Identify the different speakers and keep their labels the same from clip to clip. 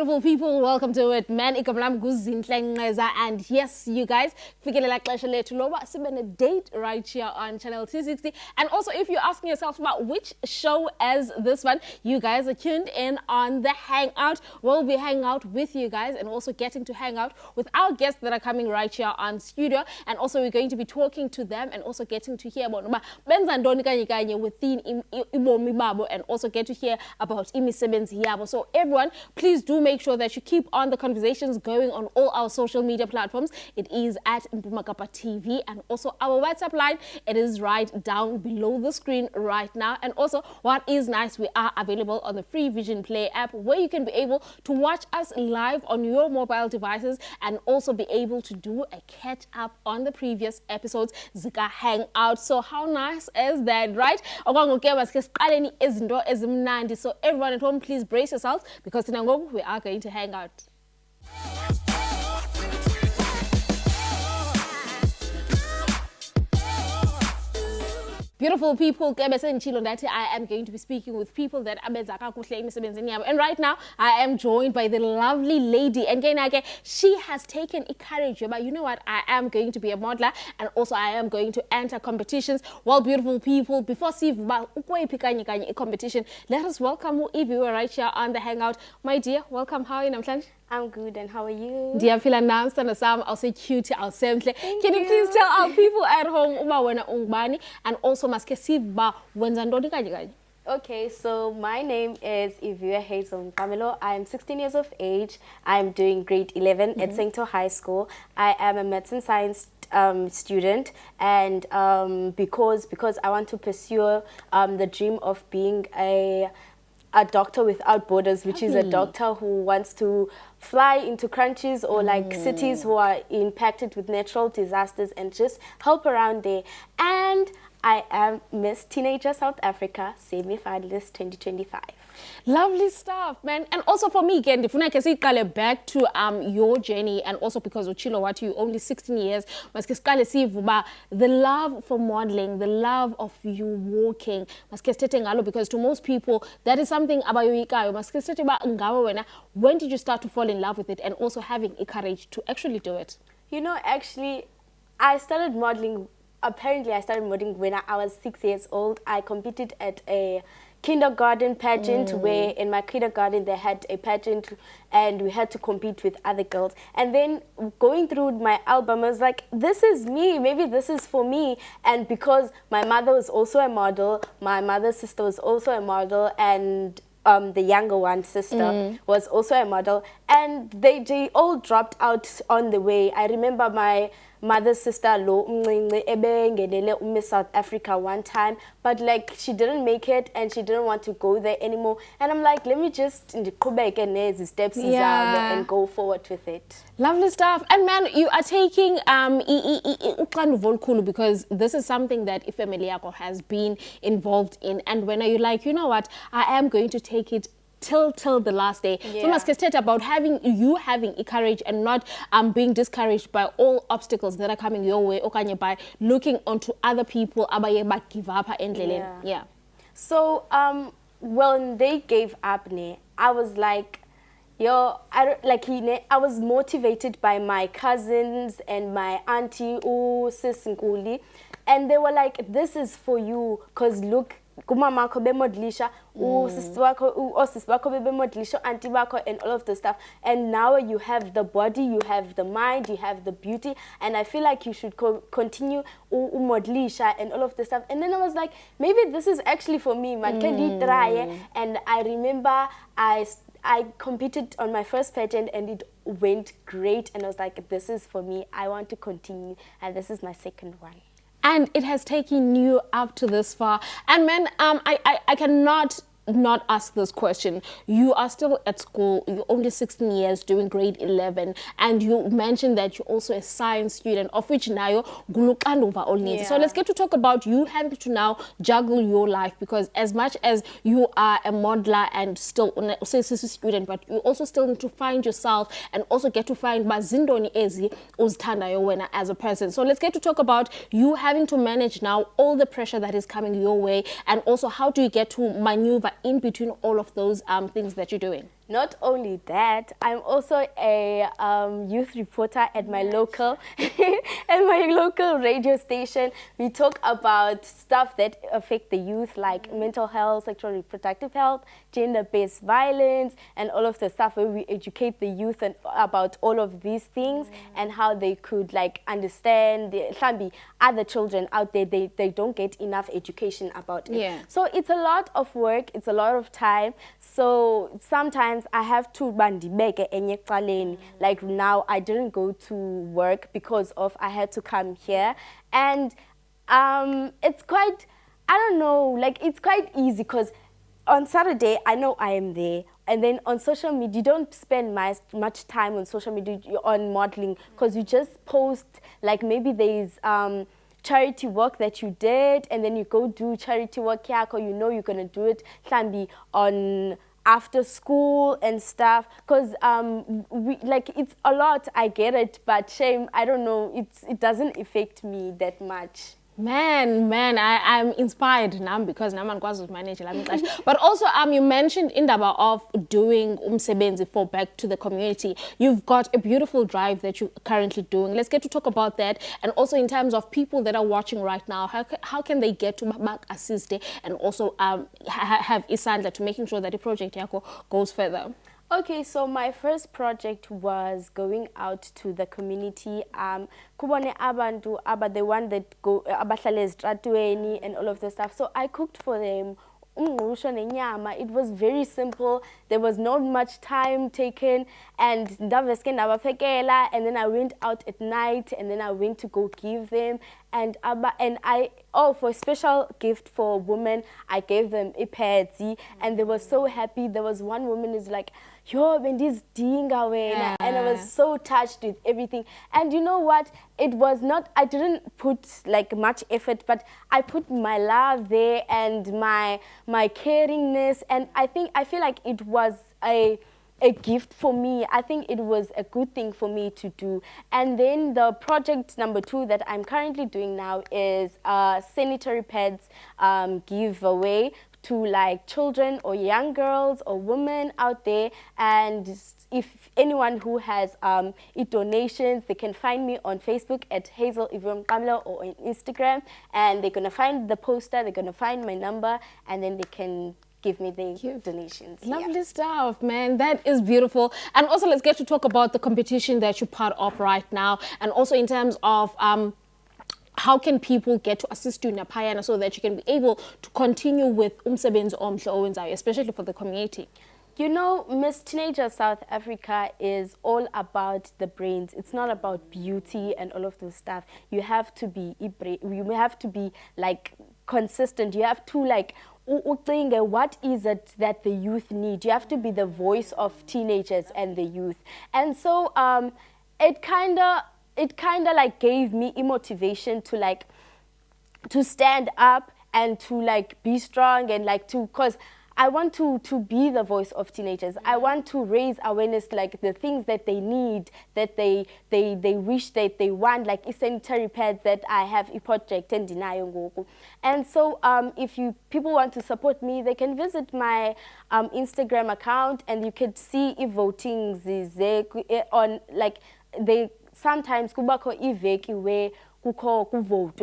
Speaker 1: Beautiful people, welcome to it. Man, and yes, you guys, a date right here on channel 260. And also, if you're asking yourself about which show as this one, you guys are tuned in on the Hangout. We'll be hanging out with you guys and also getting to hang out with our guests that are coming right here on studio. And also, we're going to be talking to them and also getting to hear about within and also get to hear about imisebenzi yabo. So everyone, please do make sure that you keep on the conversations going on all our social media platforms. It is at Mpumakapa TV, and also our WhatsApp line. It is right down below the screen right now. And also, what is nice, we are available on the Free Vision Play app, where you can be able to watch us live on your mobile devices and also be able to do a catch up on the previous episodes zika Hangout. So how nice is that, right? So everyone at home, please brace yourselves, because in Angogo we are going to hang out. Beautiful people, I am going to be speaking with people that and right now I am joined by the lovely lady, and she has taken a courage, but you know what, I am going to be a modeler and also I am going to enter competitions. Well, beautiful people, before a competition, let us welcome Evie right here on the Hangout. My dear, welcome. How are you, Namhlanje?
Speaker 2: I'm good, and how are you?
Speaker 1: Dear, feel announced and I'll say cute, I'll say. Can you please tell our people at home and also
Speaker 2: Okay, so my name is Evie Hazel Pamelo. I'm 16 years of age. I'm doing grade 11 at Sancto High School. I am a medicine science student, and because I want to pursue the dream of being a doctor without borders, which is a doctor who wants to fly into countries or like cities who are impacted with natural disasters and just help around there. And I am Miss Teenager South Africa semi-finalist 2025.
Speaker 1: Lovely stuff, man. And also for me, again, if I can see back to your journey, and also because of what you only 16 years, the love for modeling, the love of you walking, because to most people that is something about you. When did you start to fall in love with it, and also having a courage to actually do it?
Speaker 2: You know, actually, I started modeling. Apparently, I started modeling when I was 6 years old. I competed at a kindergarten pageant where in my kindergarten they had a pageant and we had to compete with other girls. And then going through my album, I was like, this is me, maybe this is for me. And because my mother was also a model, my mother's sister was also a model, and the younger one, sister, was also a model, and they all dropped out on the way. I remember my mother's sister Miss South Africa one time, but like she didn't make it and she didn't want to go there anymore. And I'm like, let me just steps and go forward with it.
Speaker 1: Lovely stuff. And man, you are taking because this is something that Ifemeliako has been involved in. And when are you like, you know what, I am going to take it till the last day. So must state about having a courage and not being discouraged by all obstacles that are coming your way, or by looking onto other people give up and
Speaker 2: So when they gave up, I was like, yo, I was motivated by my cousins and my auntie, sis Nkuli, and they were like, this is for you, because look, kumama ko be modelisha, sister wako be modelisha, auntie wako, and all of the stuff. And now you have the body, you have the mind, you have the beauty, and I feel like you should continue modelisha and all of the stuff. And then I was like, maybe this is actually for me, man. Can you try? And I remember I competed on my first pageant and it went great, and I was like, this is for me, I want to continue, and this is my second one.
Speaker 1: And it has taken you up to this far. And man, I cannot not ask this question. You are still at school, you're only 16 years doing grade 11, and you mentioned that you're also a science student, of which now you're So let's get to talk about you having to now juggle your life, because as much as you are a modeler and still a student, but you also still need to find yourself and also get to find mazindoni ezi uzithandayo wena as a person. So let's get to talk about you having to manage now all the pressure that is coming your way, and also how do you get to maneuver in between all of those things that you're doing?
Speaker 2: Not only that, I'm also a youth reporter at my local radio station. We talk about stuff that affect the youth, like mental health, sexual reproductive health, gender-based violence, and all of the stuff where we educate the youth about all of these things and how they could like understand. There can be other children out there, they don't get enough education about it.
Speaker 1: Yeah.
Speaker 2: So it's a lot of work, it's a lot of time. So sometimes I have to bandibeke enye ekuqaleni. Like now I didn't go to work because of I had to come here, and it's quite, I don't know, like it's quite easy because on Saturday I know I am there, and then on social media you don't spend much time on social media on modeling because you just post like maybe there's charity work that you did, and then you go do charity work here, or you know you're gonna do it can be on after school and stuff, because like it's a lot, I get it, but shame, I don't know, it doesn't affect me that much.
Speaker 1: Man, I'm inspired now because now I'm going to manage. But also, you mentioned indaba of doing umsebenzi for back to the community. You've got a beautiful drive that you're currently doing. Let's get to talk about that, and also in terms of people that are watching right now, how can they get to back assist and also have isandla to making sure that the project yako goes further.
Speaker 2: Okay, so my first project was going out to the community. Kubone abantu the one that go abahlala ezitratweni and all of the stuff. So I cooked for them umngqusho nenyama. It was very simple. There was not much time taken, and ndaveske ndabaphekela, and then I went out at night, and then I went to go give them, and I for a special gift for women, I gave them a padzi, and they were so happy. There was one woman who's like, yo, this dinga way, and I was so touched with everything. And you know what? It was not, I didn't put like much effort, but I put my love there and my caringness, and I feel like it was a gift for me. I think it was a good thing for me to do. And then the project number 2 that I'm currently doing now is sanitary pads giveaway to like children or young girls or women out there. And if anyone who has donations, they can find me on Facebook at Hazel Ivon Kamla, or on Instagram, and they're gonna find the poster, they're gonna find my number, and then they can give me the donations.
Speaker 1: Lovely stuff, man. That is beautiful. And also, let's get to talk about the competition that you're part of right now, and also in terms of how can people get to assist you in Napayana so that you can be able to continue with umsebenzi omhle owenzayo, especially for the community?
Speaker 2: You know, Miss Teenager South Africa is all about the brains. It's not about beauty and all of those stuff. You have to be like consistent. You have to like what is it that the youth need? You have to be the voice of teenagers and the youth. And so it kind of like gave me a motivation to stand up and to like be strong and like to, cause I want to be the voice of teenagers. I want to raise awareness, like the things that they need, that they wish, that they want, like sanitary pads that I have a project and deny. And so if people want to support me, they can visit my Instagram account, and you can see if voting is on, like they sometimes kubako iveki where vote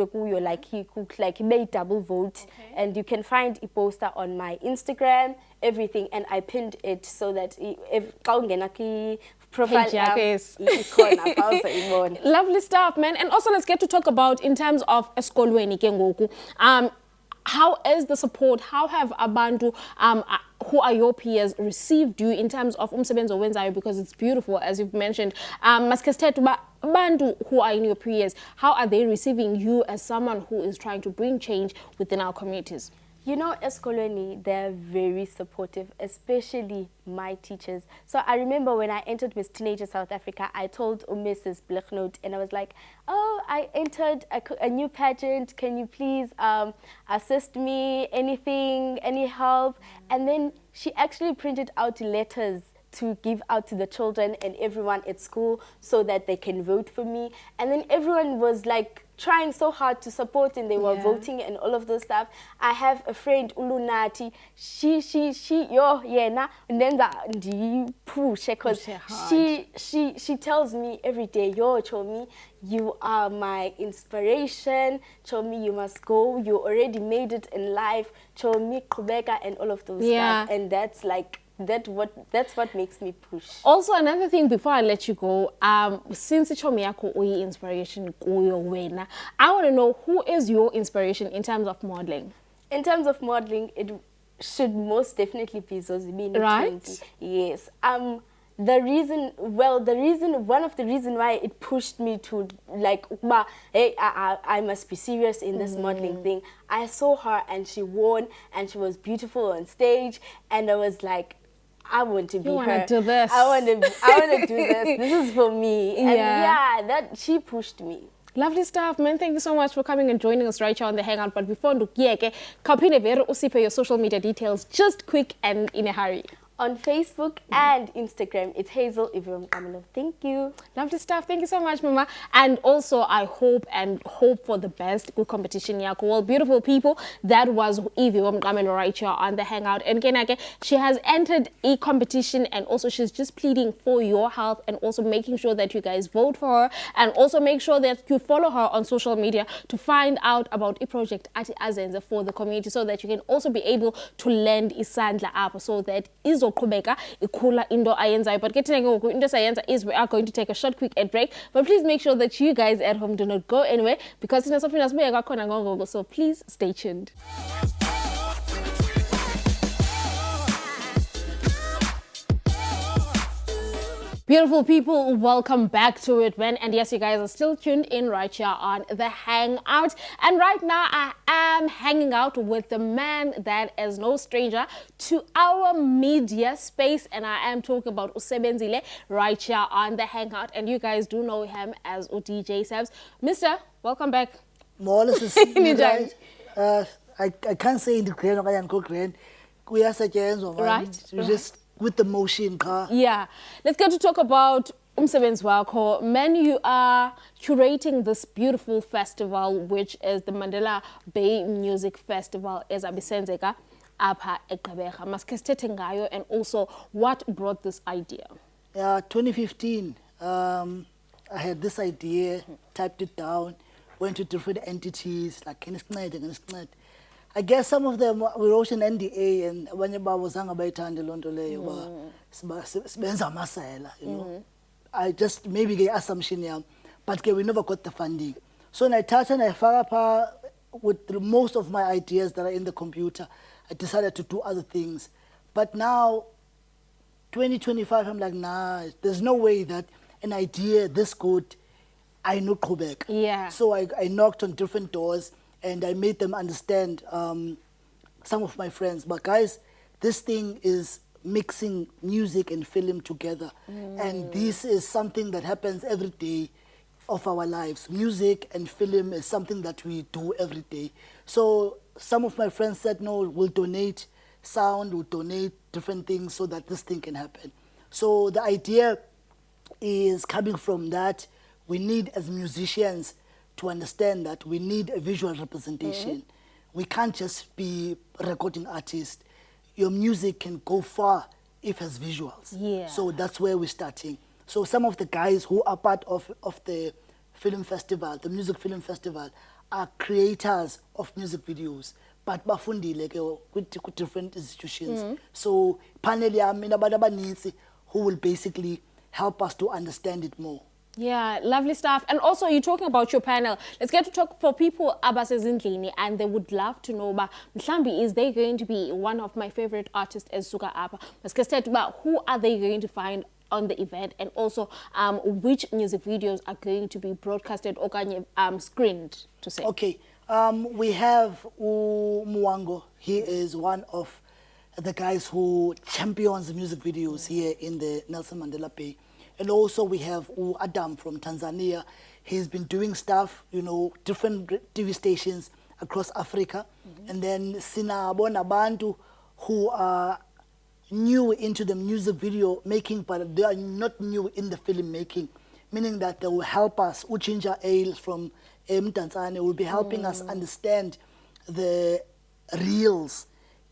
Speaker 2: like made double vote, and you can find a poster on my Instagram, everything, and I pinned it so that if profile
Speaker 1: lovely stuff, man. And also, let's get to talk about in terms of esikolweni ke ngoku. How is the support? How have abantu who are your peers received you in terms of umsebenzi owenzayo, because it's beautiful, as you've mentioned. Abantu who are in your peers, how are they receiving you as someone who is trying to bring change within our communities?
Speaker 2: You know, esikolweni, they're very supportive, especially my teachers. So I remember when I entered Miss Teenager South Africa, I told Mrs. Blichnote, and I was like, oh, I entered a new pageant. Can you please assist me? Anything, any help? And then she actually printed out letters to give out to the children and everyone at school so that they can vote for me. And then everyone was like trying so hard to support, and they were voting and all of those stuff. I have a friend, Ulunati. She, yo, yena, nenza ndi push, because she tells me every day, yo, Chomi, you are my inspiration. Chomi, you must go. You already made it in life. Chomi, Kubeka, and all of those stuff. And that's like, that's what makes me push.
Speaker 1: Also, another thing before I let you go, since Chomi yako uyi inspiration kuyo wena, I want to know, who is your inspiration in terms of modeling?
Speaker 2: In terms of modeling, it should most definitely be Zozibini.
Speaker 1: Right?
Speaker 2: Yes. One of the reasons why it pushed me to like, hey, I must be serious in this modeling thing. I saw her and she won and she was beautiful on stage, and I was like, I want to be her.
Speaker 1: Want to do this.
Speaker 2: I want to do this. This is for me. And that she pushed me.
Speaker 1: Lovely stuff, man. Thank you so much for coming and joining us right here on the Hangout. But before Ndukiyeke, kapine vero usipe your social media details, just quick and in a hurry.
Speaker 2: On Facebook and Instagram, it's Hazel Ivium Kamalo. Thank you.
Speaker 1: Lovely stuff. Thank you so much, Mama. And also, I hope for the best. Good competition, Yako. Well, beautiful people, that was Ivium Kamalo right here on the Hangout. And Kenake, she has entered a competition, and also she's just pleading for your health, and also making sure that you guys vote for her, and also make sure that you follow her on social media to find out about a project at Azenza for the community, so that you can also be able to lend isandla up, so that is Kubeka, ikula indo ayenzayo. But getting into sayenza is, we are going to take a short quick ad break. But please make sure that you guys at home do not go anywhere, because it's something that's so please stay tuned. Beautiful people, welcome back to it, man. And yes, you guys are still tuned in right here on the Hangout. And right now, I am hanging out with the man that is no stranger to our media space. And I am talking about Usebenzile right here on the Hangout. And you guys do know him as DJ Sabs. Mister, welcome back.
Speaker 3: More I can't say in the crane or I am cooking. We are such as
Speaker 1: right.
Speaker 3: Just with the motion car.
Speaker 1: Yeah. Let's get to talk about umsebenzi wakho. Man, you are curating this beautiful festival, which is the Mandela Bay Music Festival as abisenzeka apha eGqeberha. Maske sithethe ngayo, and also what brought this idea?
Speaker 3: 2015, I had this idea, typed it down, went to different entities like I guess some of them we wrote an NDA, and when you was you know, I just maybe get assumption, yeah, but we never got the funding. So when I touched and I found up with most of my ideas that are in the computer, I decided to do other things. But now, 2025, I'm like, nah, there's no way that an idea this good, I know Quebec.
Speaker 1: Yeah.
Speaker 3: So I knocked on different doors, and I made them understand, some of my friends, but guys, this thing is mixing music and film together. And this is something that happens every day of our lives. Music and film is something that we do every day. So some of my friends said, no, we'll donate sound, we'll donate different things so that this thing can happen. So the idea is coming from that. We need, as musicians, to understand that we need a visual representation. We can't just be recording artists. Your music can go far if it has visuals.
Speaker 1: Yeah.
Speaker 3: So that's where we're starting. So some of the guys who are part of the film festival, the music film festival, are creators of music videos, but bafundi like with different institutions. So panel who will basically help us to understand it more.
Speaker 1: Yeah, lovely stuff. And also, you're talking about your panel. Let's get to talk for people abasezindlini, and they would love to know about Mhlambi, is they going to be one of my favorite artists as Suka Apa? Who are they going to find on the event, and also which music videos are going to be broadcasted or screened, to say?
Speaker 3: Okay, we have Muwango. He is one of the guys who champions music videos here in the Nelson Mandela Bay. And also we have Adam from Tanzania. He's been doing stuff, you know, different TV stations across Africa. And then Sinabona Bantu, who are new into the music video making, but they are not new in the film making, meaning that they will help us. Uchinja Ale from Mdantsane will be helping us understand the reels.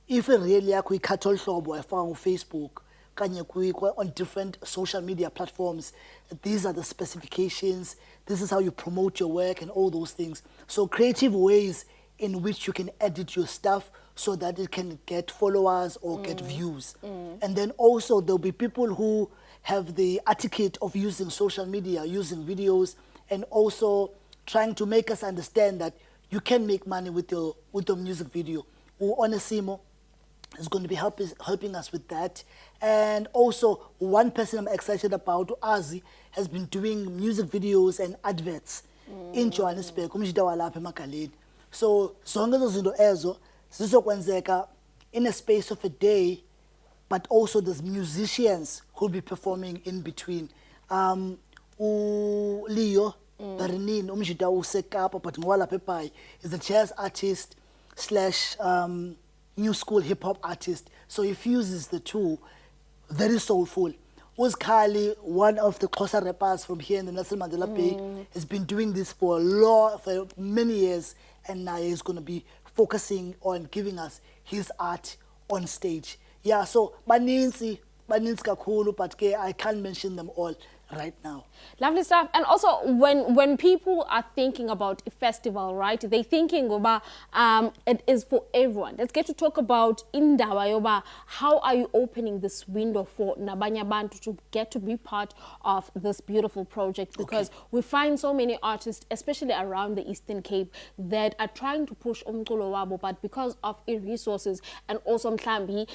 Speaker 3: If a reel yakho ikhatha hlobo efaka on Facebook kanye on different social media platforms, these are the specifications, this is how you promote your work and all those things. So creative ways in which you can edit your stuff so that it can get followers or get views. And then also there'll be people who have the etiquette of using social media, using videos, and also trying to make us understand that you can make money with your music video. Onesimo is going to be helping us with that. And also, one person I'm excited about, Azi, has been doing music videos and adverts in Johannesburg. So, zonke ezo zinto ezo zizokwenzeka in a space of a day, but also there's musicians who'll be performing in between. Leo Bernin, umjida usekapa, but ngwalapha eBhayi, is a jazz artist slash new school hip hop artist. So he fuses the two, very soulful. Uzkhali, one of the Xhosa rappers from here in the Nelson Mandela Bay, has been doing this for many years, and now he's going to be focusing on giving us his art on stage. Yeah, so baninzi kakhulu, but I can't mention them all right now.
Speaker 1: Lovely stuff. And also, when people are thinking about a festival, right, they're thinking about it is for everyone. Let's get to talk about Indawa Yoba. How are you opening this window for Nabanya Bantu to get to be part of this beautiful project? Because we find so many artists, especially around the Eastern Cape, that are trying to push umculo wabo, but because of resources and also mhlambi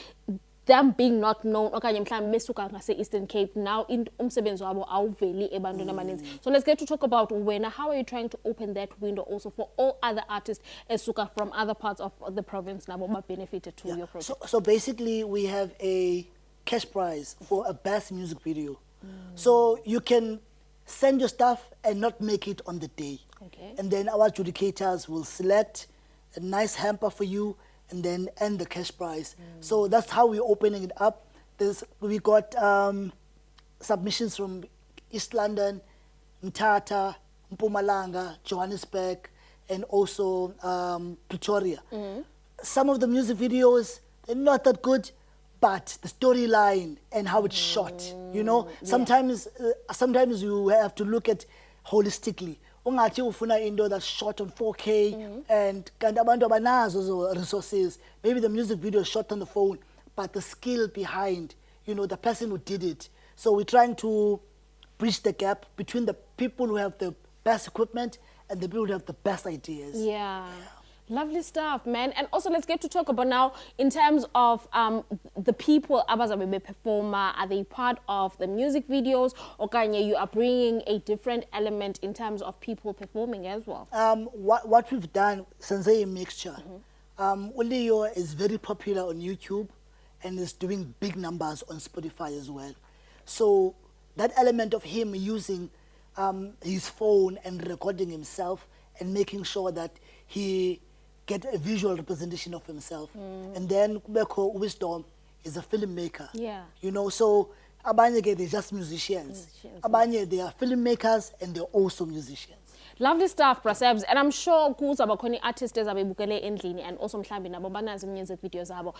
Speaker 1: them being not known, okanye mhlambe besuka ngase Eastern Cape, now umsebenzi wabo awuveli ebantwini abaninzi. So let's get to talk about wena. How are you trying to open that window also for all other artists esuka from other parts of the province nabo ba benefited to your project?
Speaker 3: So basically we have a cash prize for a best music video. So you can send your stuff and not make it on the day. And then our adjudicators will select a nice hamper for you and then end the cash prize. So that's how we're opening it up. We got submissions from East London, Mthatha, Mpumalanga, Johannesburg, and also Pretoria. Some of the music videos, they're not that good, but the storyline and how it's shot, you know, sometimes you have to look at holistically. Ungathi ufuna into that's shot on 4K and kanti abantu abanazo resources. Maybe the music video is shot on the phone, but the skill behind, you know, the person who did it. So we're trying to bridge the gap between the people who have the best equipment and the people who have the best ideas.
Speaker 1: Yeah. Lovely stuff, man. And also, let's get to talk about now in terms of the people abazabe performer. Are they part of the music videos, or Kanye, you are bringing a different element in terms of people performing as well?
Speaker 3: What we've done, since a mixture. Leo is very popular on YouTube and is doing big numbers on Spotify as well. So that element of him using his phone and recording himself and making sure that he get a visual representation of himself. And then Kubeko Wisdom is a filmmaker.
Speaker 1: Yeah.
Speaker 3: You know, so abanye they're just musicians. Abanye, they are filmmakers and they're also musicians.
Speaker 1: Lovely stuff, Prasebs. And I'm sure kuza bakhona artists ezabebukele endlini and also mhlambi nabo banazo music videos zabo.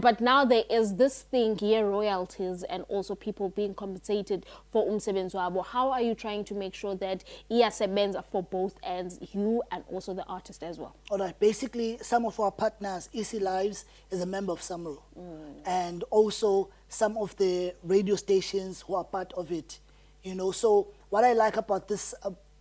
Speaker 1: But now there is this thing here, royalties and also people being compensated for umsebenzi wabo. How are you trying to make sure that iyasebenza for both ends, you and also the artist as well?
Speaker 3: All right, basically some of our partners, Easy Lives is a member of Samro. And also some of the radio stations who are part of it. You know, so what I like about this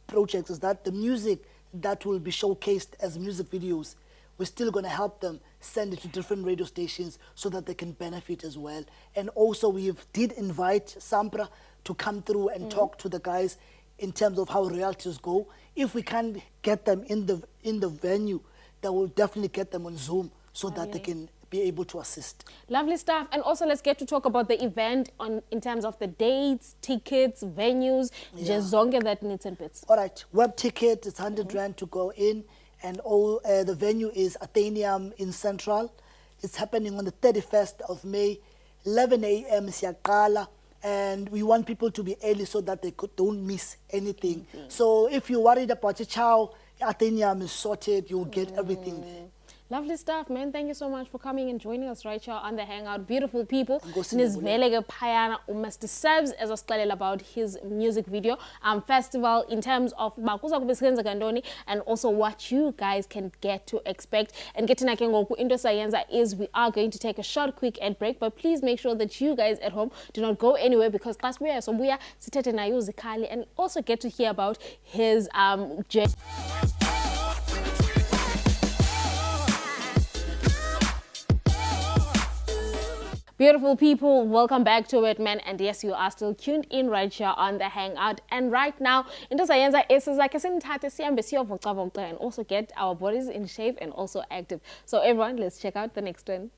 Speaker 3: project is that the music that will be showcased as music videos, we're still going to help them send it to different radio stations so that they can benefit as well. And also we did invite Sampra to come through and talk to the guys in terms of how royalties go. If we can't get them in the venue, then we'll definitely get them on Zoom so that they can be able to assist.
Speaker 1: Lovely stuff. And also let's get to talk about the event in terms of the dates, tickets, venues, just zonke that needs and bits.
Speaker 3: All right, web ticket, it's 100 Rand to go in, and all the venue is Athenium in Central. It's happening on the 31st of May, 11 a.m. siyaqala, and we want people to be early so that they don't miss anything. So if you're worried about your chow, Athenium is sorted. You'll get everything there.
Speaker 1: Lovely stuff, man. Thank you so much for coming and joining us right here on the Hangout. Beautiful people.
Speaker 3: Nkosi
Speaker 1: Nizveleke Payana Mr. Sebs as a about his music video festival in terms of Bakuza Kubesenza Gandoni and also what you guys can get to expect. And getting ngoku into Sayenza is we are going to take a short quick ad break, but please make sure that you guys at home do not go anywhere because class we are so we are sitting na Kali and also get to hear about his journey. Beautiful people, welcome back to it, man. And yes, you are still tuned in right here on the Hangout. And right now, into Sayenza is like and also get our bodies in shape and also active. So everyone, let's check out the next one.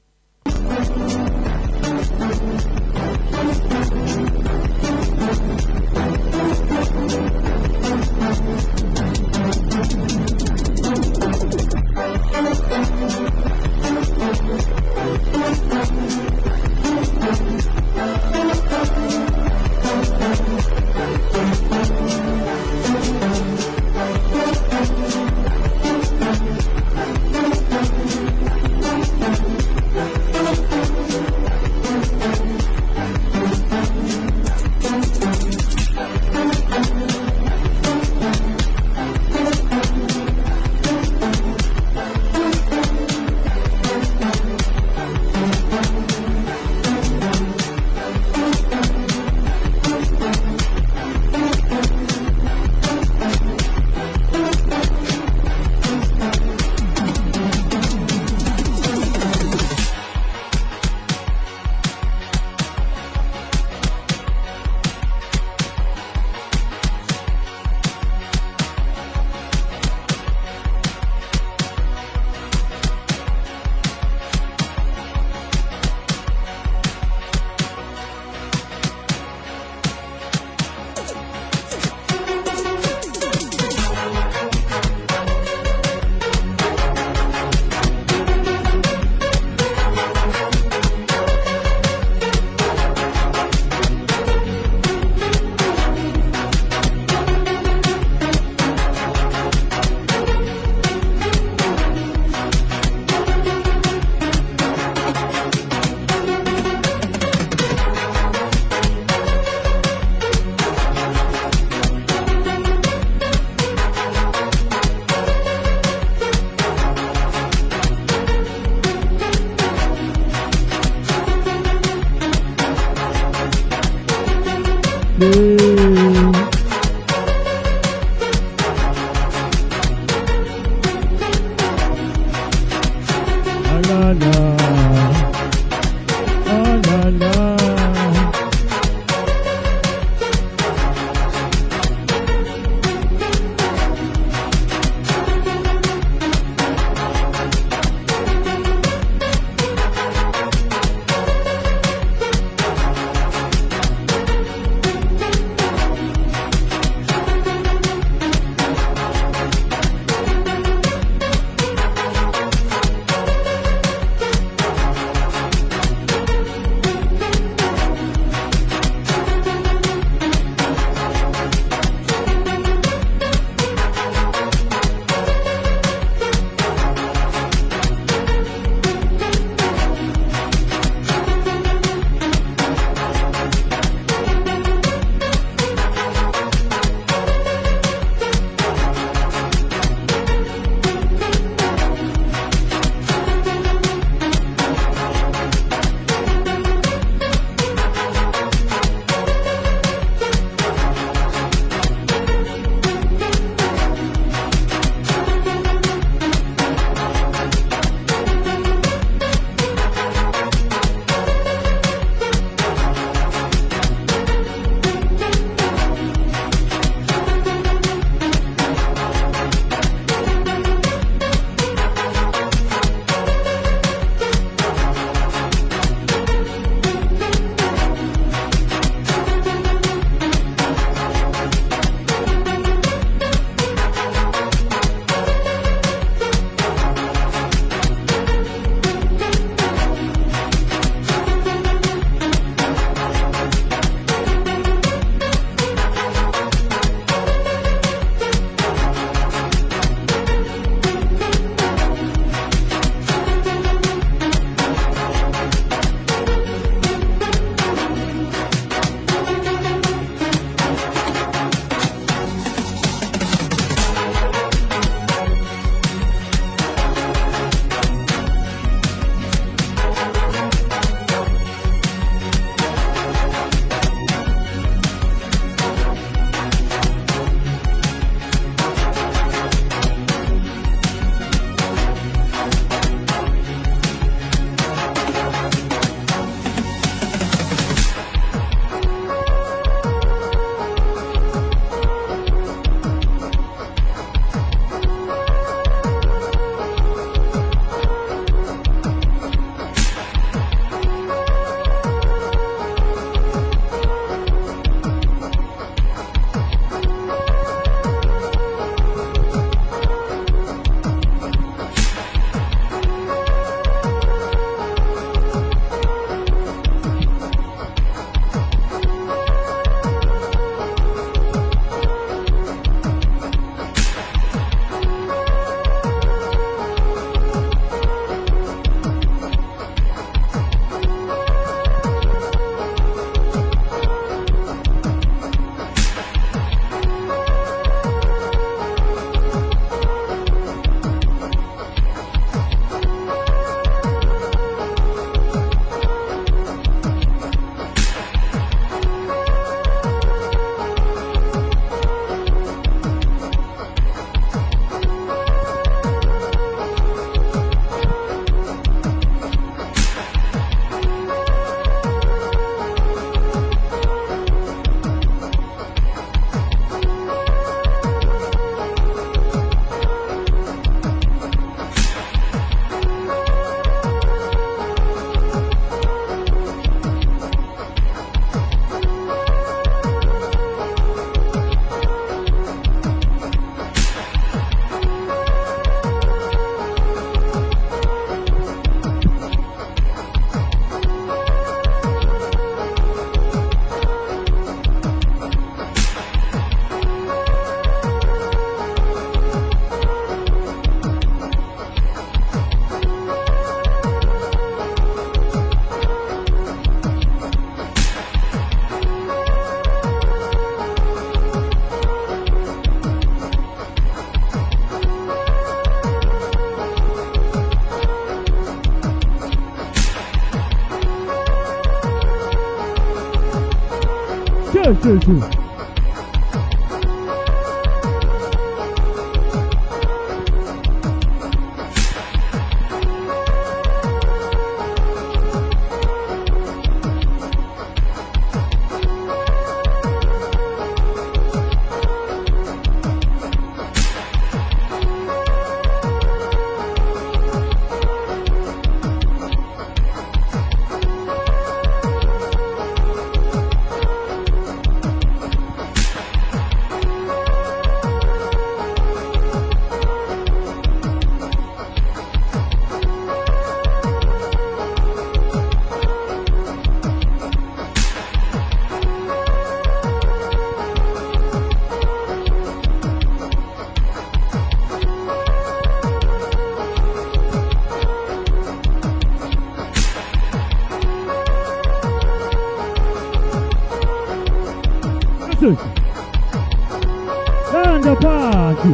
Speaker 4: And the party.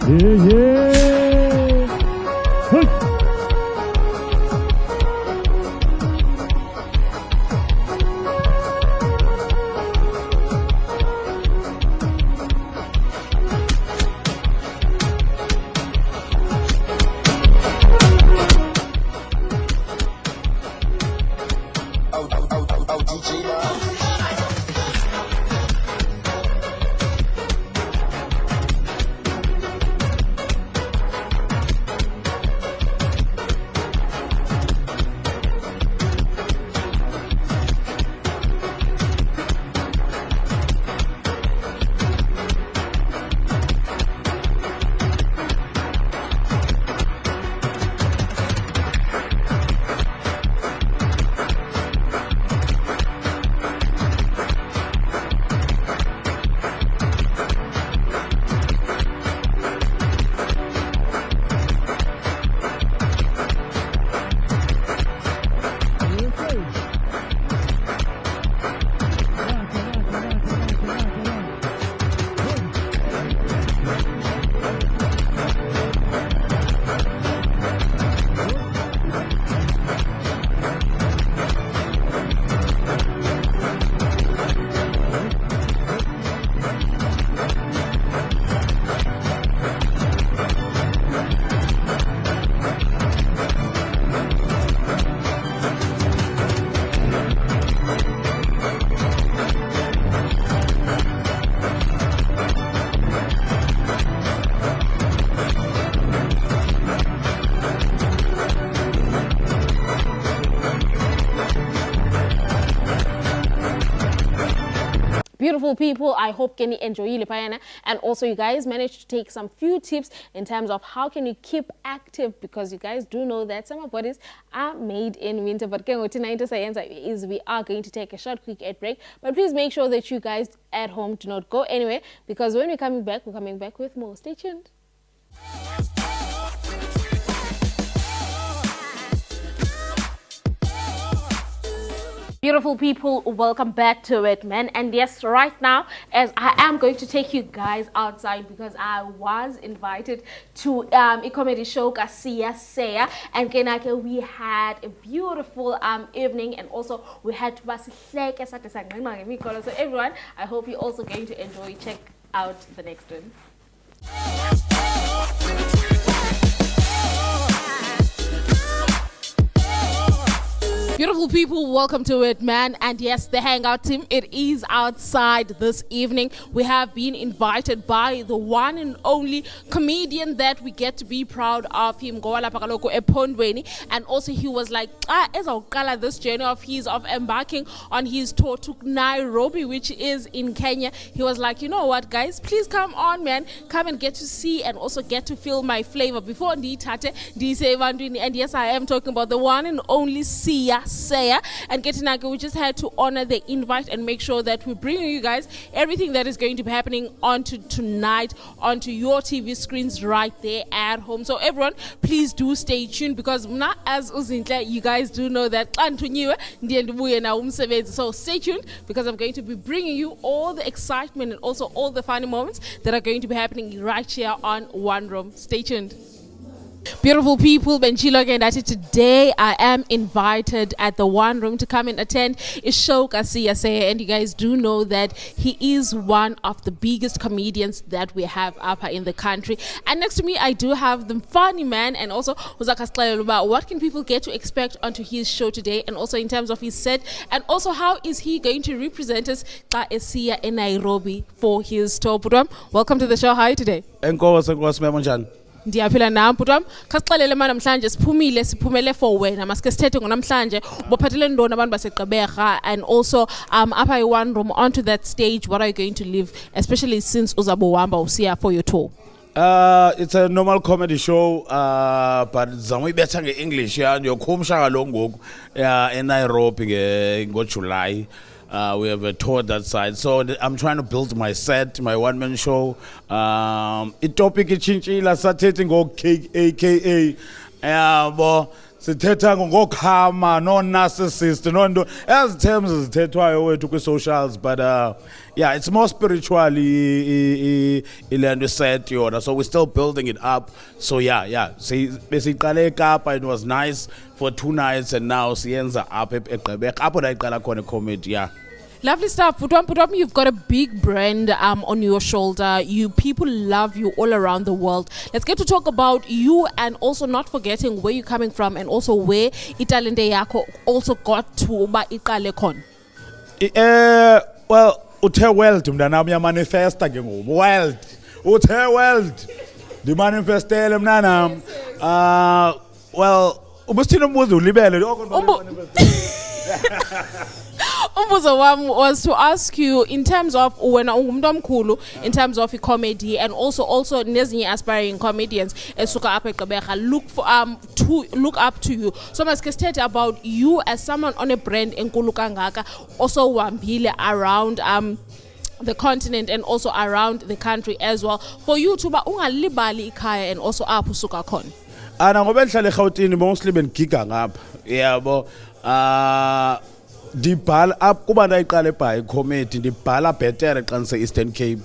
Speaker 4: Yeah. Hush.
Speaker 1: Beautiful people, I hope Kenny enjoyed Payana, and also you guys managed to take some few tips in terms of how can you keep active, because you guys do know that summer bodies are made in winter. But tonight is we are going to take a short quick ad break, but please make sure that you guys at home do not go anywhere, because when we're coming back with more. Stay tuned. Beautiful people, welcome back to it, man. And yes, right now, as I am going to take you guys outside, because I was invited to a comedy show, Kasiya Seya, and Kenake, we had a beautiful evening, and also we had so everyone, I hope you're also going to enjoy. Check out the next one. Beautiful people, welcome to it, man. And yes, the Hangout team, it is outside this evening. We have been invited by the one and only comedian that we get to be proud of him, and also he was like, this journey of his of embarking on his tour to Nairobi, which is in Kenya. He was like, you know what, guys, please come on, man, come and get to see and also get to feel my flavor before and yes, I am talking about the one and only Sia Seya. And Ketinake, we just had to honor the invite and make sure that we bring you guys everything that is going to be happening onto tonight onto your TV screens right there at home. So everyone, please do stay tuned, because now as Uzintle, you guys do know that so stay tuned, because I'm going to be bringing you all the excitement and also all the funny moments that are going to be happening right here on One Room. Stay tuned. Beautiful people, Benchilo again. Today I am invited at the One Room to come and attend a show, and you guys do know that he is one of the biggest comedians that we have up in the country. And next to me, I do have the funny man, and also about what can people get to expect onto his show today, and also in terms of his set, and also how is he going to represent us in Nairobi for his tour. Putwam, welcome to the show. How are you today? Ndiyaphila nam butwam khasixelele manje namhlanje siphumele for wena masike sithethe ngonamhlanje bophathele ndona abantu baseGqeberha, and also apha i-One Room onto that stage. What are you going to live, especially since uzabe uhamba usiya for your tour?
Speaker 5: It's a normal comedy show, but zamuyibetha nge-English ndiyokhumsha kaloku ngoku eNairobi ngoJuly. We have a tour that side, so I'm trying to build my set, my one-man show. Topic itshintshile sathethe ngo-KAKA, sithetha ngokhama, no-narcissist, no as terms zithethwayo wethu kwi-socials, but yeah, it's more spiritual ilanto set yona, so we're still building it up. So yeah, besiqale eKapa, it was nice for 2 nights, and now siyenza up eGqeberha apho ndayiqala khona comedy. Yeah.
Speaker 1: Lovely stuff. Putwam, you've got a big brand on your shoulder. People love you all around the world. Let's get to talk about you, and also not forgetting where you're coming from, and also where italente yakho also got to ba iqale khona.
Speaker 5: Well, uthe world mntanam uyamanifesta ke ngoku. World. Uthe world. Ndimanifestele mntanam. Well, ubusithina umbuzo ulibele
Speaker 1: Umbuzo wam was to ask you in terms of wena ungumuntu omkhulu in terms of comedy, and also nezinye aspiring comedians esuka apha eGqeberha look up to you. So masike sithethe about you as someone on a brand enkulu kangaka, also uhambile around the continent and also around the country as well, for you to ba ungalibali ikhaya and also apho usuka khona.
Speaker 5: Ana ngoba ndihlala eGauteng mostly bengigiga ngapha. Yabo. Ndibhala up kuba ndayiqala ebhayi comedy, ndibhala better xa ndise-Eastern Cape.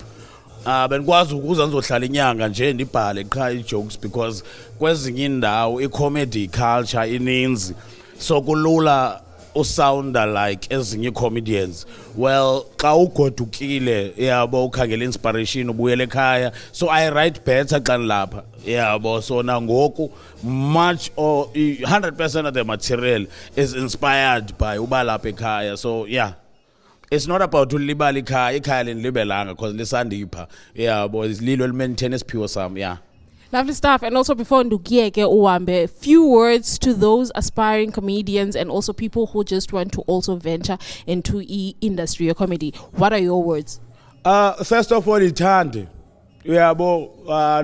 Speaker 5: Benikwazi ukuza ndizohlala inyanga nje ndibhale qha ii-jokes, because kwezinye indawo i-comedy culture ininzi, so kulula usounda like ezinye comedians. Well, xa ugodukile yabo ukhangela inspiration ubuyele ekhaya, so I write better xa ndilapha. Yabo, so nangoku much or 100% of the material is inspired by ubalapha ekhaya. So yeah, it's not about ulibala ikhaya lindibelanga because lisandipha. Yabo, lilo elimaintain isiphiwo sam. Yeah.
Speaker 1: Lovely stuff. And also before ndukiyeke uhambe, few words to those aspiring comedians and also people who just want to also venture into industry of comedy. What are your words?
Speaker 5: First of all, ithande. Yabo,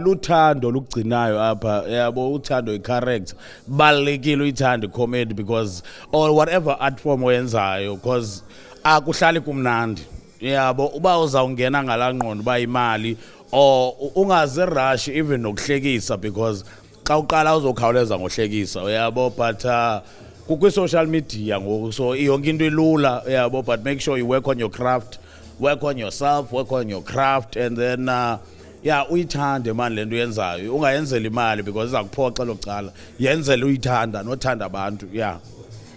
Speaker 5: luthando lugcinayo apha. Yabo, uthando i-correct. Balekile uyithande comedy, because or whatever art form oyenzayo, because akuhlali kumnandi. Yabo, uba uzawungena ngalangqondo ba imali, or ungaze rush even nokuhlekisa, because xa uqala uzokhawuleza ngohlekisa. Yabo, but kukwi social media ngoku, so yonke into ilula. Yabo, but make sure you work on your craft, work on yourself, work on your craft, and then yeah, uyithande man lento yenzayo, ungayenzeli imali because izakuphoxa lokuqala. Yenzele uyithanda, nothanda abantu. Yeah.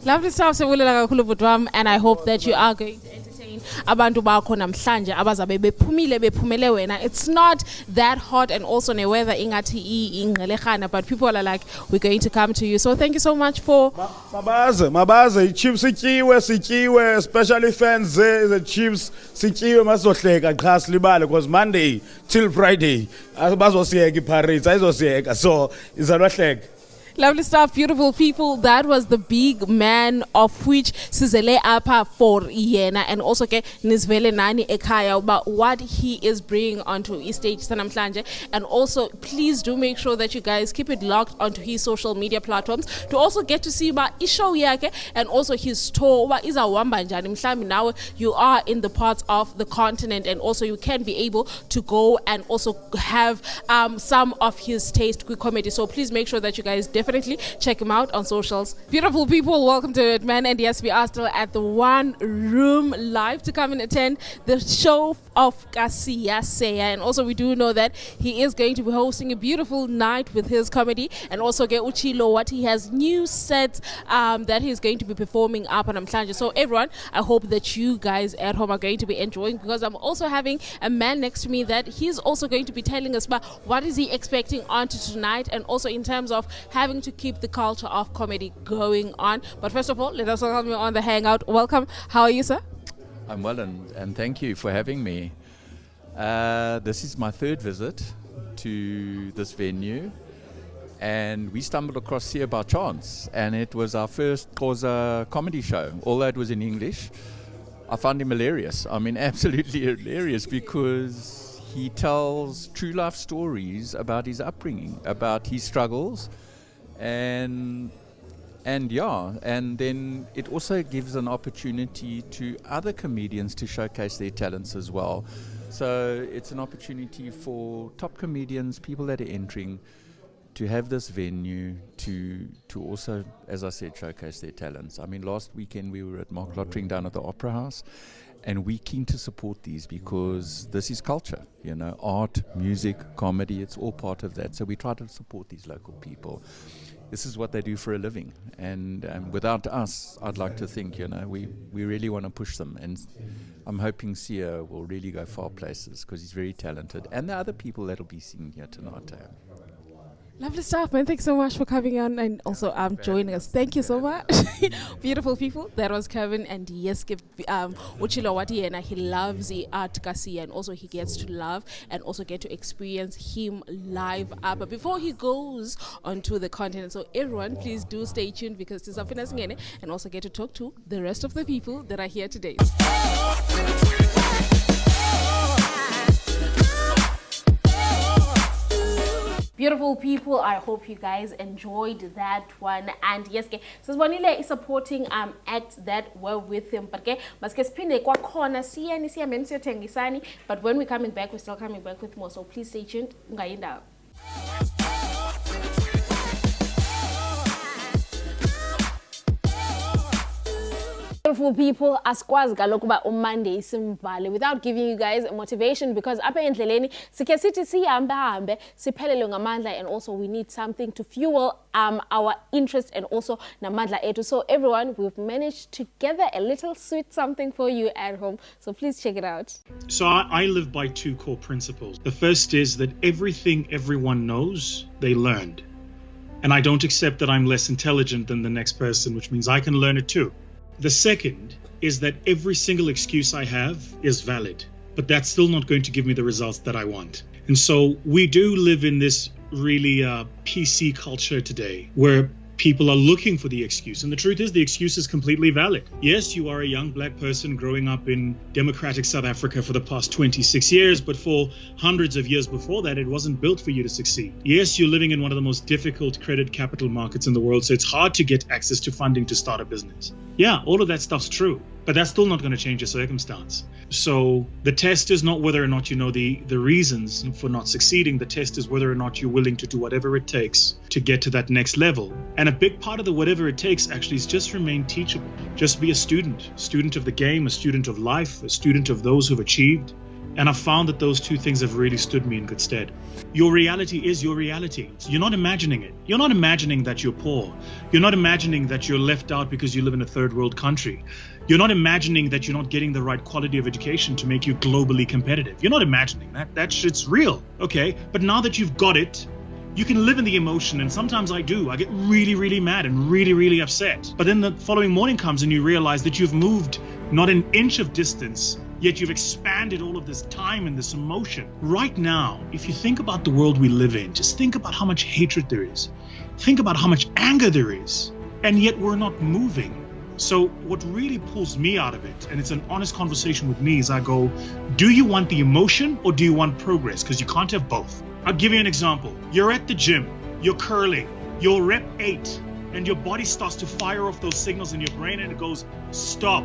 Speaker 1: Lovely stuff, sebulela kakhulu butwam, and I hope that you are going to entertain abantu bakho namhlanje abazabe bephumele wena. It's not that hot, and also ne weather ingathi ingqelehana, but people are like, we're going to come to you. So thank you so much for
Speaker 5: mabaze iChiefs sityiwe, especially fans the Chiefs sityiwe masohleka qha silibale, because Monday till Friday bazosiyeka iPirates ayizosiyeka, so izalohleka.
Speaker 1: Lovely stuff, beautiful people. That was the big man of which sizele apa for yena, and also ke nizvele nani ekhaya about what he is bringing onto his stage sanamhlanje. And also please do make sure that you guys keep it locked onto his social media platforms to also get to see about ishow yakhe and also his tour uba izawuhamba njani. Mhlawumbi now you are in the parts of the continent, and also you can be able to go and also have some of his taste with comedy. So please make sure that you guys definitely definitely check him out on socials. Beautiful people, welcome to it, man. And yes, we are still at the One Room live to come and attend the show of Kasiya Seya. And also we do know that he is going to be hosting a beautiful night with his comedy, and also get Uchilo what he has new sets that he's going to be performing up on Amhlanje. So everyone, I hope that you guys at home are going to be enjoying, because I'm also having a man next to me that he's also going to be telling us about what is he expecting onto tonight, and also in terms of having to keep the culture of comedy going on. But first of all, let us welcome you on the Hangout. Welcome. How are you, sir?
Speaker 6: I'm well, and thank you for having me. This is my third visit to this venue, and we stumbled across here by chance, and it was our first Xhosa comedy show. Although it was in English, I found him hilarious. I mean, absolutely hilarious, because he tells true life stories about his upbringing, about his struggles, and then it also gives an opportunity to other comedians to showcase their talents as well. So it's an opportunity for top comedians, people that are entering, to have this venue to also, as I said, showcase their talents. I mean, last weekend we were at Mark Lottering down at the Opera House, and we're keen to support these because this is culture, you know, art, music, comedy, it's all part of that. So we try to support these local people. This is what they do for a living, and without us, I'd like to think, you know, we really want to push them, and I'm hoping Sia will really go far places because he's very talented, and the other people that'll be seen here tonight.
Speaker 1: Lovely stuff, man. Thanks so much for coming on and also joining us. Thank you so much. Beautiful people. That was Kevin, and yes, Uchilo Watiena, he loves the art Kasiya, and also he gets to love and also get to experience him live. But before he goes onto the content, so everyone, please do stay tuned, because this is and also get to talk to the rest of the people that are here today. Beautiful people, I hope you guys enjoyed that one. And yes, Sisibonile is supporting acts that were with him. But maske siphinde kwakhona siyeni siyameni siyothengisani, but when we're coming back, we're still coming back with more. So please stay tuned. Ungayindawo. Beautiful people, askwazi kaloku uba uMonday simvale without giving you guys motivation, because apha endleleni sikhe sithi sihambe siphelele ngamandla, and also we need something to fuel our interest and also namandla ethu. So everyone, we've managed to gather a little sweet something for you at home, so please check it out.
Speaker 7: So I live by two core principles. The first is that everything everyone knows, they learned, and I don't accept that I'm less intelligent than the next person, which means I can learn it too. The second is that every single excuse I have is valid, but that's still not going to give me the results that I want. And so we do live in this really PC culture today, where people are looking for the excuse. And the truth is, the excuse is completely valid. Yes, you are a young black person growing up in democratic South Africa for the past 26 years, but for hundreds of years before that, it wasn't built for you to succeed. Yes, you're living in one of the most difficult credit capital markets in the world, so it's hard to get access to funding to start a business. Yeah, all of that stuff's true, but that's still not going to change your circumstance. So the test is not whether or not you know the reasons for not succeeding. The test is whether or not you're willing to do whatever it takes to get to that next level. And a big part of the whatever it takes actually is just remain teachable. Just be a student of the game, a student of life, a student of those who've achieved. And I've found that those two things have really stood me in good stead. Your reality is your reality. You're not imagining it. You're not imagining that you're poor. You're not imagining that you're left out because you live in a third world country. You're not imagining that you're not getting the right quality of education to make you globally competitive. You're not imagining that. That shit's real, okay? But now that you've got it, you can live in the emotion, and sometimes I do. I get really, really mad and really, really upset. But then the following morning comes and you realize that you've moved not an inch of distance, yet you've expanded all of this time and this emotion. Right now, if you think about the world we live in, just think about how much hatred there is. Think about how much anger there is, and yet we're not moving. So what really pulls me out of it, and it's an honest conversation with me, is I go, do you want the emotion or do you want progress? Because you can't have both. I'll give you an example. You're at the gym, you're curling, you're rep 8, and your body starts to fire off those signals in your brain and it goes, stop,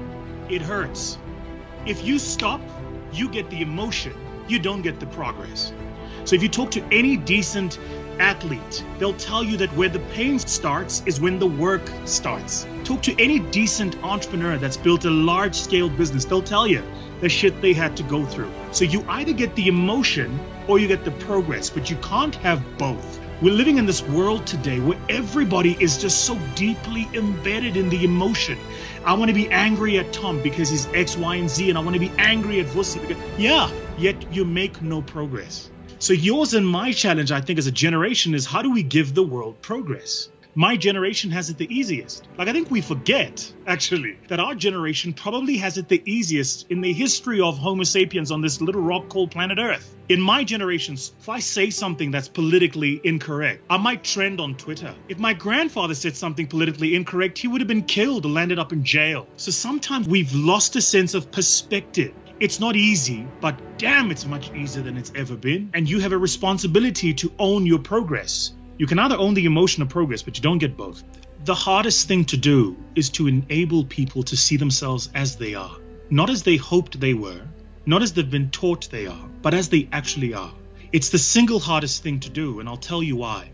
Speaker 7: it hurts. If you stop, you get the emotion, you don't get the progress. So if you talk to any decent athlete, they'll tell you that where the pain starts is when the work starts. Talk to any decent entrepreneur that's built a large-scale business. They'll tell you the shit they had to go through. So you either get the emotion or you get the progress, but you can't have both. We're living in this world today where everybody is just so deeply embedded in the emotion. I want to be angry at Tom because he's X, Y, and Z, and I want to be angry at Vusi because, yet you make no progress. So yours and my challenge, I think, as a generation is how do we give the world progress? My generation has it the easiest. Like, I think we forget, actually, that our generation probably has it the easiest in the history of Homo sapiens on this little rock called planet Earth. In my generations, if I say something that's politically incorrect, I might trend on Twitter. If my grandfather said something politically incorrect, he would have been killed or landed up in jail. So sometimes we've lost a sense of perspective. It's not easy, but damn, it's much easier than it's ever been. And you have a responsibility to own your progress. You can either own the emotion of progress, but you don't get both. The hardest thing to do is to enable people to see themselves as they are. Not as they hoped they were, not as they've been taught they are, but as they actually are. It's the single hardest thing to do, and I'll tell you why.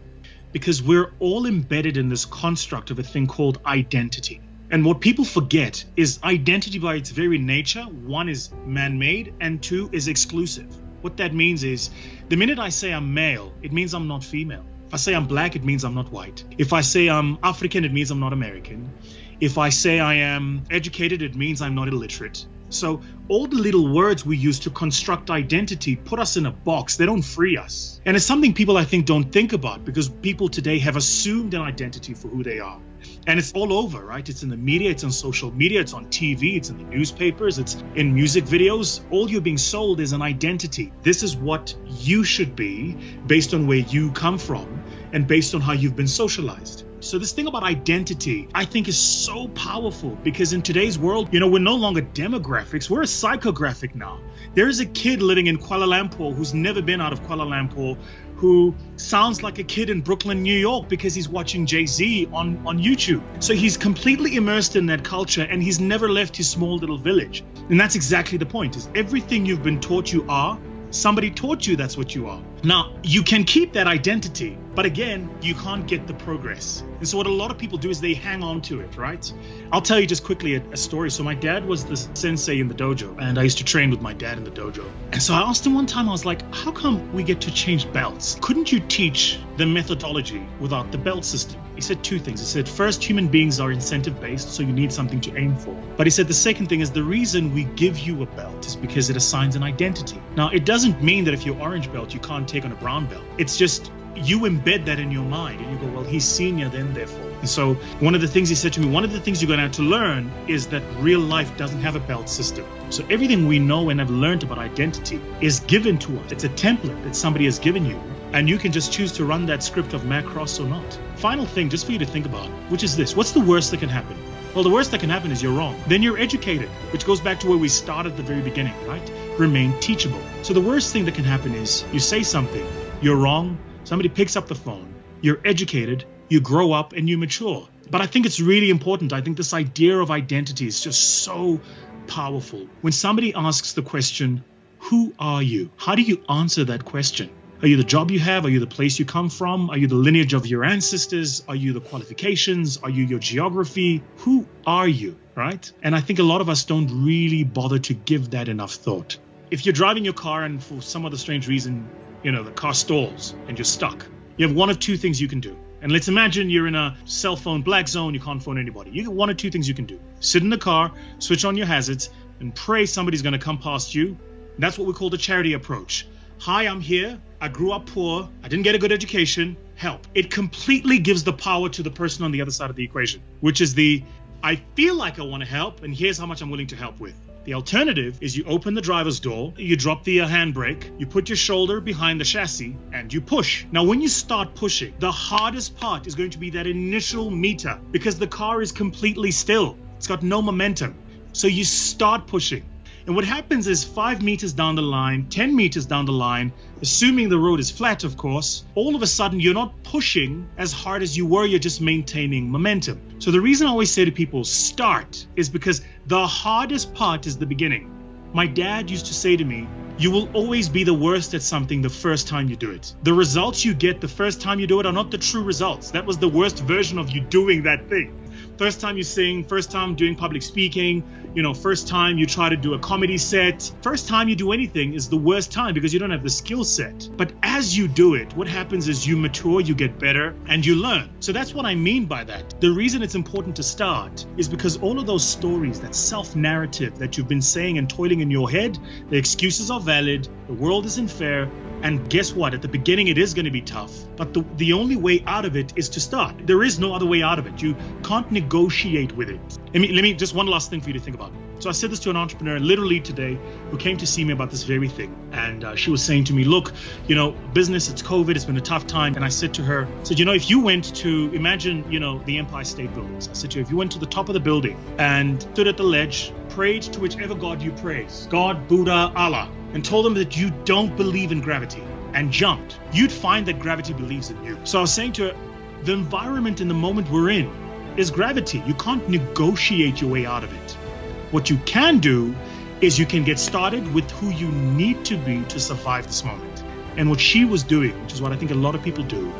Speaker 7: Because we're all embedded in this construct of a thing called identity. And what people forget is identity by its very nature, one is man-made and two is exclusive. What that means is the minute I say I'm male, it means I'm not female. If I say I'm black, it means I'm not white. If I say I'm African, it means I'm not American. If I say I am educated, it means I'm not illiterate. So all the little words we use to construct identity put us in a box. They don't free us. And it's something people, I think, don't think about because people today have assumed an identity for who they are. And it's all over, right? It's in the media, it's on social media, it's on TV, it's in the newspapers, it's in music videos. All you're being sold is an identity. This is what you should be based on where you come from and based on how you've been socialized. So this thing about identity, I think, is so powerful because in today's world, we're no longer demographics, we're a psychographic now. There is a kid living in Kuala Lumpur who's never been out of Kuala Lumpur who sounds like a kid in Brooklyn, New York because he's watching Jay-Z on YouTube. So he's completely immersed in that culture and he's never left his small little village. And that's exactly the point, is everything you've been taught you are, somebody taught you that's what you are. Now, you can keep that identity, but again, you can't get the progress. And so what a lot of people do is they hang on to it, right? I'll tell you just quickly a story. So my dad was the sensei in the dojo, and I used to train with my dad in the dojo. And so I asked him one time, I was like, how come we get to change belts? Couldn't you teach the methodology without the belt system? He said two things. He said, first, human beings are incentive-based, so you need something to aim for. But he said the second thing is the reason we give you a belt is because it assigns an identity. Now, it doesn't mean that if you're orange belt, you can't take on a brown belt. It's just you embed that in your mind and you go, well, he's senior then, therefore. And so one of the things he said to me, one of the things you're going to have to learn is that real life doesn't have a belt system. So everything we know and have learned about identity is given to us. It's a template that somebody has given you, and you can just choose to run that script of Macross or not. Final thing, just for you to think about, which is this. What's the worst that can happen? Well, the worst that can happen is you're wrong. Then you're educated, which goes back to where we started at the very beginning, right? Remain teachable. So the worst thing that can happen is you say something, you're wrong, somebody picks up the phone, you're educated, you grow up and you mature. But I think it's really important. I think this idea of identity is just so powerful. When somebody asks the question, who are you? How do you answer that question? Are you the job you have? Are you the place you come from? Are you the lineage of your ancestors? Are you the qualifications? Are you your geography? Who are you, right? And I think a lot of us don't really bother to give that enough thought. If you're driving your car and for some other strange reason, the car stalls and you're stuck, you have one of two things you can do. And let's imagine you're in a cell phone black zone, you can't phone anybody. You get one or two things you can do. Sit in the car, switch on your hazards, and pray somebody's going to come past you. That's what we call the charity approach. Hi, I'm here. I grew up poor. I didn't get a good education. Help. It completely gives the power to the person on the other side of the equation, which is I feel like I want to help, and here's how much I'm willing to help with. The alternative is you open the driver's door, you drop the handbrake, you put your shoulder behind the chassis, and you push. Now, when you start pushing, the hardest part is going to be that initial meter because the car is completely still. It's got no momentum. So you start pushing. And what happens is 5 meters down the line, 10 meters down the line, assuming the road is flat, of course, all of a sudden you're not pushing as hard as you were, you're just maintaining momentum. So the reason I always say to people, start, is because the hardest part is the beginning. My dad used to say to me, You will always be the worst at something the first time you do it. The results you get the first time you do it are not the true results. That was the worst version of you doing that thing. First time you sing, first time doing public speaking, first time you try to do a comedy set, first time you do anything is the worst time because you don't have the skill set. But as you do it, what happens is you mature, you get better, and you learn. So that's what I mean by that. The reason it's important to start is because all of those stories, that self-narrative that you've been saying and toiling in your head, the excuses are valid, the world isn't fair, and guess what? At the beginning, it is going to be tough. But the only way out of it is to start. There is no other way out of it. You can't negotiate with it. Let me just one last thing for you to think about. So I said this to an entrepreneur literally today who came to see me about this very thing. And she was saying to me, look, business, it's COVID, it's been a tough time. And I said to her, if you went to, imagine, the Empire State Buildings. I said to her, if you went to the top of the building and stood at the ledge, prayed to whichever God you praise, God, Buddha, Allah, and told them that you don't believe in gravity and jumped, you'd find that gravity believes in you. So I was saying to her, the environment in the moment we're in is gravity. You can't negotiate your way out of it. What you can do is you can get started with who you need to be to survive this moment. And what she was doing, which is what I think a lot of people do,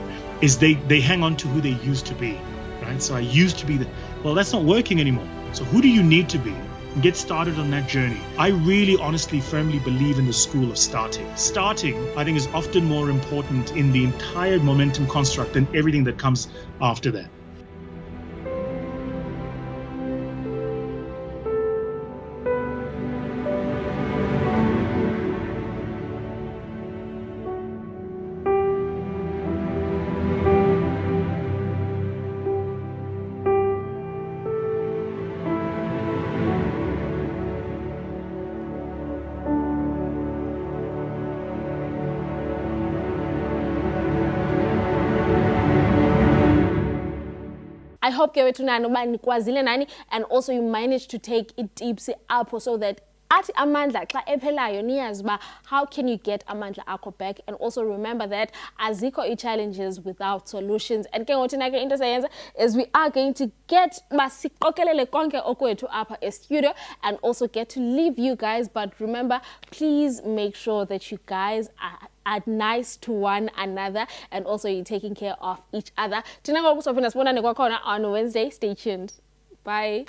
Speaker 7: is they hang on to who they used to be, right? So I used to be well, that's not working anymore. So who do you need to be? Get started on that journey. I really honestly firmly believe in the school of starting. Starting, I think, is often more important in the entire momentum construct than everything that comes after that.
Speaker 1: I hope ke wethu nani uba nikwazile nani, and also you managed to take it deep apho so that athi amandla xa ephelayo niyazi uba how can you get amandla akho back, and also remember that azikho i-challenges without solutions. And ke ngothi na ke into sayenza is we are going to get basiqokelele konke okwethu apha e-studio and also get to leave you guys, but remember, please make sure that you guys are nice to one another and also you're taking care of each other. Tina ngoku sophinda sibonane kwakhona on Wednesday. Stay tuned. Bye.